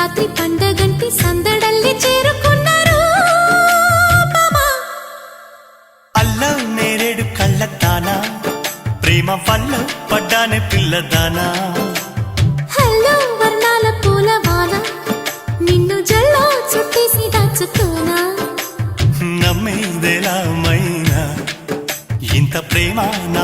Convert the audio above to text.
సంక్రాంతి పండగంటి సందడల్లి చేరుకున్నారు అల్లం నేరేడు కళ్ళతానా ప్రేమ వల్ల పడ్డానే పిల్లదానా హల్లో వర్ణాల పూలవాన నిన్ను జల్లో చుట్టేసి దాచుకోనా నమ్మేదెలా మైనా ఇంత ప్రేమ నా